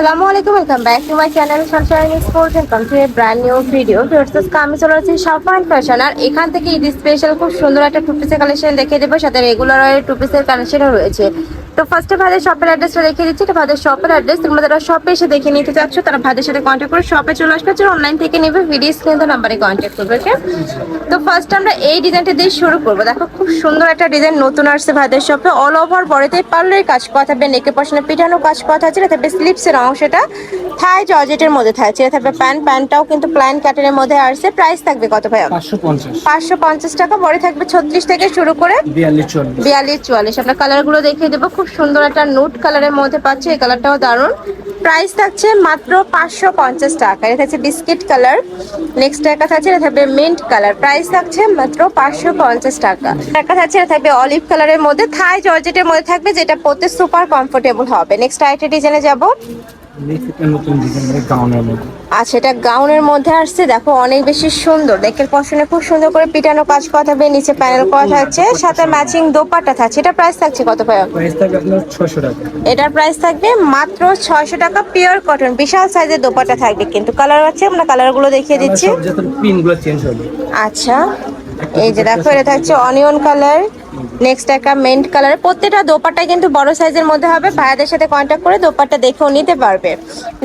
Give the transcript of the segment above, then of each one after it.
আসসালামু আলাইকুম, welcome back to my channel Sunshine Sports and come to a brand new video. Viewers, আমি চলে আসছি শাফান ফ্যাশন, আর এখান থেকে ঈদ স্পেশাল খুব সুন্দর একটা টু পিসের কালেকশন দেখিয়ে দেবো, সাথে রেগুলার টু পিসের কালেকশনও রয়েছে। তো ফার্স্টে ভাইদের শপের অ্যাড্রেসটা দেখিয়ে দিচ্ছি। এটা ভাইদের শপের অ্যাড্রেস, তোমরা যারা শপে এসে দেখে নিতে চাচ্ছ তারা ভাইদের সাথে কন্ট্যাক্ট করে শপে চলে আসবে, যারা অনলাইন থেকে নেবে ভিডিও স্ক্রিনে নাম্বারে কন্ট্যাক্ট করবে। ওকে, তো ফার্স্ট আমরা এই ডিজাইনটা দিয়ে শুরু করবো। দেখো খুব সুন্দর একটা ডিজাইন নতুন আসছে ভাইদের শপে, অল ওভার বডিতে পার্লের কাজ করা থাকবে, নেকে পশনে পিঠানো কাজ করা থাকছে, থাকবে স্লিপসের অংশটা থাই জর্জেটের মধ্যে থাকছে, থাকবে প্যান্টটাও কিন্তু প্লান কাটের মধ্যে আসছে। প্রাইস থাকবে কত ভাই? 550 টাকা। বডি থাকবে 36 থেকে শুরু করে 42-44। আপনার কালার গুলো দেখিয়ে দেবো। খুব সুন্দর একটা নুট কালারের মধ্যে পাচ্ছে, এই কালারটাও দারুণ। প্রাইস থাকছে মাত্র 550 টাকা। এটা থাকছে বিস্কিট কালার। নেক্সট একটা থাকছে, এটা থাকবে মিন্ট কালার। প্রাইস থাকছে মাত্র 550 টাকা। একটা থাকছে, এটা থাকবে অলিভ কালারের মধ্যে থাই জর্জেটের মধ্যে থাকবে, যেটা পরতে সুপার কমফোর্টেবল হবে। নেক্সট আইটেম ডিজাইনে যাব। আচ্ছা, এটা গাউনের মধ্যে আসছে। দেখো অনেক বেশি সুন্দর, দেখের পশনে খুব সুন্দর করে পিটানো কাজ করা থাকবে, নিচে প্যানেল করা থাকছে, সাথে ম্যাচিং দোপাট্টা থাকছে। এটা প্রাইস থাকছে কত ভাই? প্রাইস থাকবে আপনার 600 টাকা। এটার প্রাইস থাকবে মাত্র 600 টাকা। পিওর কটন, বিশাল সাইজের দোপাট্টা থাকবে, কিন্তু কালার আছে, আমরা কালারগুলো দেখিয়ে দিচ্ছি। সব যত পিনগুলো চেঞ্জ হবে। আচ্ছা, এই যে দেখো এটা থাকছে অনিয়ন কালার। নেক্সট একটা মেন্ট কালার। প্রত্যেকটা দোপাট্টা কিন্তু বড় সাইজের মধ্যে হবে, ভাইয়াদের সাথে কন্ট্যাক্ট করে দোপাট্টা দেখেও নিতে পারবে।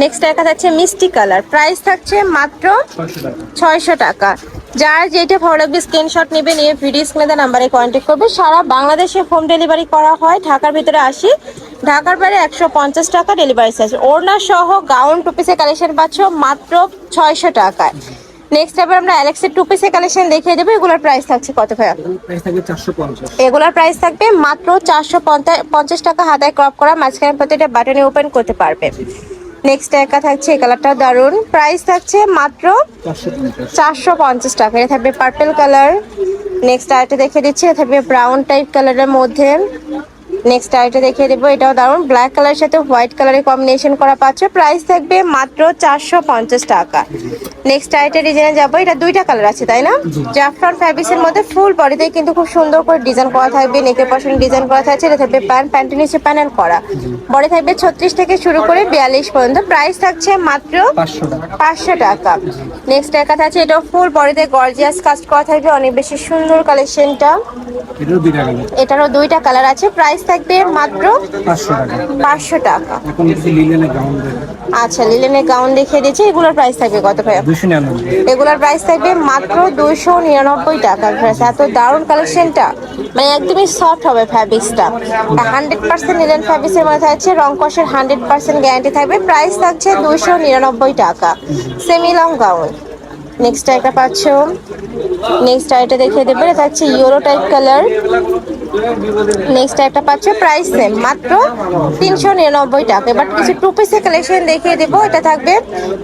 নেক্সট একটা থাকছে মিষ্টি কালার। প্রাইস থাকছে মাত্র 600 টাকা। যার যেটা ভালো লাগবে স্ক্রিনশট নেবে, নিয়ে ভিডিও স্ক্রিনে নাম্বারে কন্ট্যাক্ট করবে। সারা বাংলাদেশে হোম ডেলিভারি করা হয়। ঢাকার ভিতরে 80, ঢাকার বাইরে 150 টাকা ডেলিভারি চার্জ। ওড়না সহ গাউন টু পিসের কালেকশন পাচ্ছ মাত্র 600 টাকায়। নেক্সট এবার আমরা অ্যালেক্সের টু পিসের কালেকশন দেখিয়ে দেবো। এগুলোর প্রাইস থাকছে কত ভাইয়া? প্রাইস থাকবে 450। এগুলোর প্রাইস থাকবে মাত্র 450 টাকা। হাতায় ক্রপ করা, মাঝখানে প্রত্যেকটা বাটনে ওপেন করতে পারবে। নেক্সট একা থাকছে, এই কালারটা দারুন। প্রাইস থাকছে মাত্র 450 টাকা। এটা থাকবে পার্পল কালার। নেক্সট আরেকটা দেখিয়ে দিচ্ছি, এটা থাকবে ব্রাউন টাইপ কালারের মধ্যে। নেক্সট আরেকটা দেখিয়ে দেবো, এটাও দারুন, ব্ল্যাক কালারের সাথে হোয়াইট কালারের কম্বিনেশন করা পাচ্ছে। প্রাইস থাকবে মাত্র 450 টাকা। নেক্সট আরেকটা ডিজাইনে যাবো। এটা দুইটা কালার আছে তাই না? জাফরান ফ্যাব্রিক্সের মধ্যে ফুল বডিতে কিন্তু খুব সুন্দর করে ডিজাইন করা থাকবে, নেকের পশনে ডিজাইন করা থাকছে। এটা থাকবে প্যান্টের নিচে প্যানেল করা। বডি থাকবে 36 থেকে শুরু করে 42 পর্যন্ত। প্রাইস থাকছে মাত্র 500 টাকা। নেক্সট একা থাকছে, এটা ফুল বডিতে গর্জিয়াস কাজ করা থাকবে, অনেক বেশি সুন্দর কালেকশনটা। এটারও দুইটা কালার আছে। প্রাইস থাকবে মাত্র 500 টাকা। আচ্ছা, লিলেনের গাউন দেখিয়ে দিচ্ছি। এগুলোর প্রাইস থাকবে কত ভাই? 299। এগুলোর প্রাইস থাকবে মাত্র 299 টাকা। এত দারুণ কালেকশনটা, মানে একদমই সফট হবে ফ্যাব্রিক্সটা। 100% লিলেন ফ্যাব্রিক্সের মধ্যে থাকছে, রং কষের 100% গ্যারান্টি থাকবে। প্রাইস থাকছে 299 টাকা। Semi long gown. নেক্সট একটা পাচ্ছ। নেক্সট আইটা দেখিয়ে দেবে, এটা হচ্ছে ইয়েলো টাইপ কালার। নেক্সট একটা পাচ্ছে, প্রাইস সেম মাত্র 399 টাকা। এবার কিছু টু পিসের কালেকশন দেখিয়ে দেবো। এটা থাকবে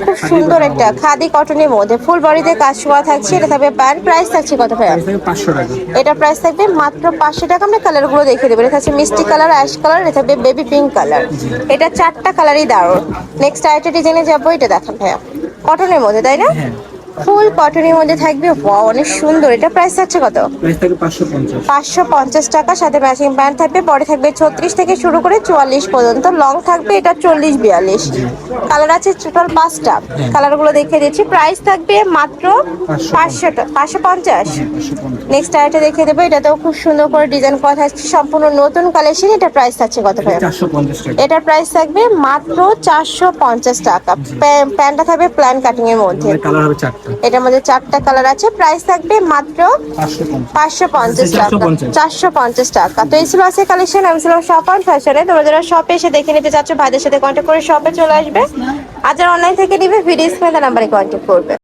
খুব সুন্দর একটা খাদি কটনের মধ্যে, ফুল বডিতে কাজ করা থাকছে। এটা থাকবে প্যান্ট। প্রাইস থাকছে কত ভাইয়া? 500 টাকা। এটা প্রাইস থাকবে মাত্র 500 টাকা। আমরা কালারগুলো দেখিয়ে দেবো। এটা হচ্ছে মিষ্টি কালার, অ্যাশ কালার, এটা থাকবে বেবি পিঙ্ক কালার। এটা চারটা কালারই দারুণ। নেক্সট আইটা ডিজাইনে যাবো। এটা দেখান ভাইয়া, কটনের মধ্যে তাই না? ফুল কটনের মধ্যে থাকবে, অনেক সুন্দর। এটা প্রাইস থাকছে কত? প্রাইস থাকবে 550। 550 টাকা। সাথে ম্যাচিং প্যান্ট থাকবে, বডি থাকবে 36 থেকে শুরু করে 44 পর্যন্ত, লং থাকবে এটা 40-42। কালার আছে টোটাল 5টা। কালারগুলো দেখিয়ে দিচ্ছি। প্রাইস থাকবে মাত্র 550। নেক্সট আইটা দেখিয়ে দেবো। এটাতেও খুব সুন্দর করে ডিজাইন করা থাকছে, সম্পূর্ণ নতুন কালেকশন। এটা প্রাইস থাকছে কত ভাই? 450 টাকা। এটার প্রাইস থাকবে মাত্র 450 টাকা। প্যান্টটা থাকবে প্ল্যান কাটিং এর মধ্যে। কালার হবে 4টা। এটার মধ্যে 4টা কালার আছে। প্রাইস থাকবে মাত্র 550 টাকা। 450 টাকা। তো এই ছিল আজকে কালেকশন। আমি ছিলাম শাফান ফ্যাশনে। তোমরা যারা শপে এসে দেখে নিতে চাচ্ছ, ভাইদের সাথে কন্ট্যাক্ট করে শপে চলে আসবে। আর যারা অনলাইন থেকে নিবে, ভিডিও স্ক্রিনে নাম্বারে কন্ট্যাক্ট করবে।